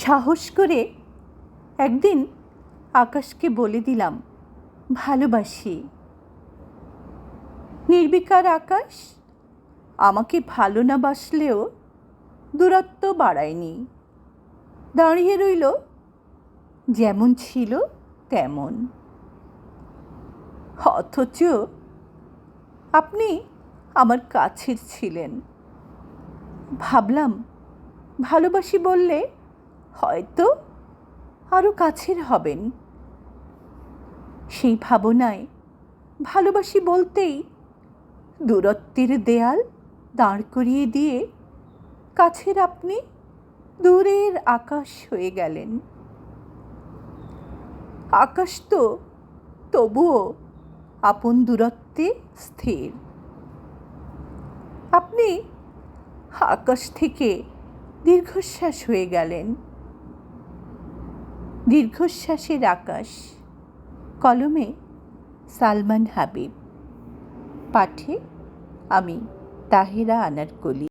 সাহস করে একদিন আকাশকে বলে দিলাম ভালোবাসি। নির্বিকার আকাশ আমাকে ভালো না বাসলেও দূরত্ব বাড়ায়নি, দাঁড়িয়ে রইল যেমন ছিল তেমন। অথচ আপনি আমার কাছের ছিলেন। ভাবলাম ভালোবাসি বললে হয়তো আরও কাছের হবেন। সেই ভাবনায় ভালোবাসি বলতেই দূরত্বের দেয়াল দাঁড় করিয়ে দিয়ে কাছের আপনি দূরের আকাশ হয়ে গেলেন। আকাশ তো তবুও আপন দূরত্বে স্থির। আপনি আকাশ থেকে দীর্ঘশ্বাস হয়ে গেলেন। দীর্ঘশ্বাসের আকাশ। কলমে সালমান হাবিব, পাঠে আমি তাহেরা আনারকলি।